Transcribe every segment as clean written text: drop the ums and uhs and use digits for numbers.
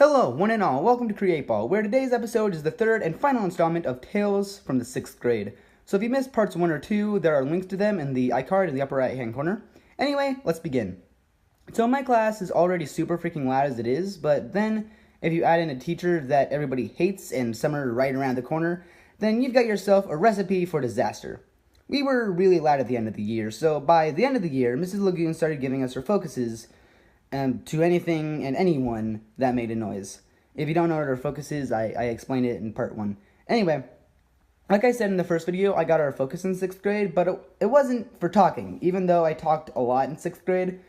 Hello, one and all. Welcome to Create Ball, where today's episode is the third and final installment of Tales from the 6th grade. So if you missed parts 1 or 2, there are links to them in the iCard in the upper right-hand corner. Anyway, let's begin. So my class is already super freaking loud as it is, but then if you add in a teacher that everybody hates and summer right around the corner, then you've got yourself a recipe for disaster. We were really loud at the end of the year, so by the end of the year, Mrs. Lagoon started giving us her focuses to anything and anyone that made a noise. If you don't know what our focus is, I explained it in part 1. Anyway, like I said in the first video, I got our focus in 6th grade, but it wasn't for talking, even though I talked a lot in 6th grade.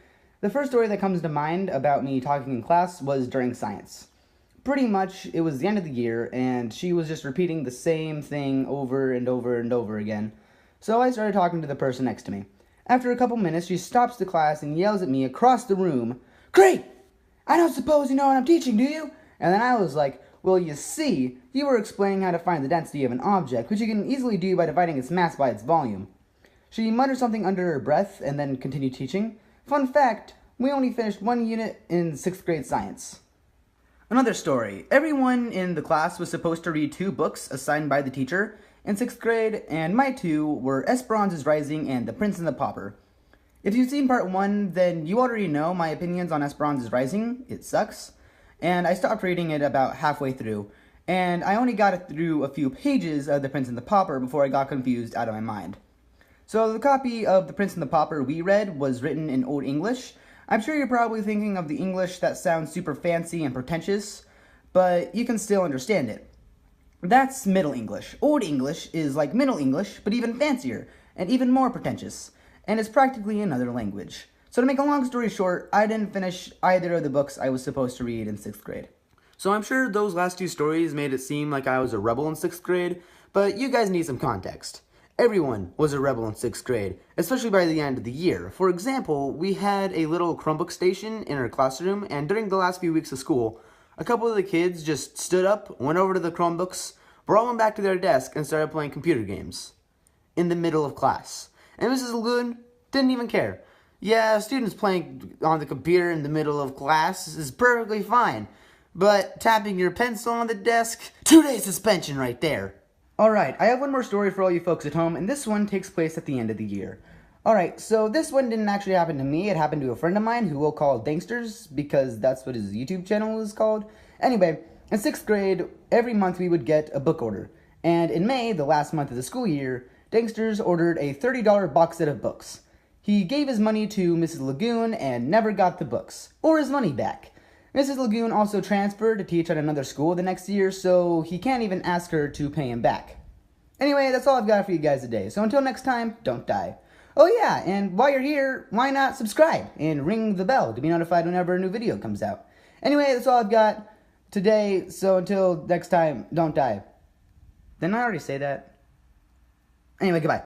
The first story that comes to mind about me talking in class was during science. Pretty much, it was the end of the year, and she was just repeating the same thing over and over and over again. So I started talking to the person next to me. After a couple minutes, she stops the class and yells at me across the room, "Great! I don't suppose you know what I'm teaching, do you?" And then I was like, "Well, you see, you were explaining how to find the density of an object, which you can easily do by dividing its mass by its volume." She muttered something under her breath and then continued teaching. Fun fact, we only finished 1 unit in 6th grade science. Another story. Everyone in the class was supposed to read 2 books assigned by the teacher in 6th grade, and my 2 were Esperance is Rising and The Prince and the Pauper. If you've seen part 1, then you already know my opinions on Esperance is Rising. It sucks. And I stopped reading it about halfway through. And I only got it through a few pages of The Prince and the Pauper before I got confused out of my mind. So the copy of The Prince and the Pauper we read was written in Old English. I'm sure you're probably thinking of the English that sounds super fancy and pretentious, but you can still understand it. That's Middle English. Old English is like Middle English, but even fancier and even more pretentious. And it's practically another language. So to make a long story short, I didn't finish either of the books I was supposed to read in 6th grade. So I'm sure those last 2 stories made it seem like I was a rebel in 6th grade, but you guys need some context. Everyone was a rebel in 6th grade, especially by the end of the year. For example, we had a little Chromebook station in our classroom, and during the last few weeks of school, a couple of the kids just stood up, went over to the Chromebooks, brought them back to their desk, and started playing computer games. In the middle of class. And Mrs. Lagoon didn't even care. Yeah, students playing on the computer in the middle of class is perfectly fine. But tapping your pencil on the desk, 2-day suspension right there. Alright, I have one more story for all you folks at home, and this one takes place at the end of the year. Alright, so this one didn't actually happen to me. It happened to a friend of mine who we'll call Danksters, because that's what his YouTube channel is called. Anyway, in 6th grade, every month we would get a book order. And in May, the last month of the school year, Danksters ordered a $30 box set of books. He gave his money to Mrs. Lagoon and never got the books, or his money back. Mrs. Lagoon also transferred to teach at another school the next year, so he can't even ask her to pay him back. Anyway, that's all I've got for you guys today, so until next time, don't die. Oh yeah, and while you're here, why not subscribe and ring the bell to be notified whenever a new video comes out. Anyway, that's all I've got today, so until next time, don't die. Didn't I already say that? Anyway, goodbye.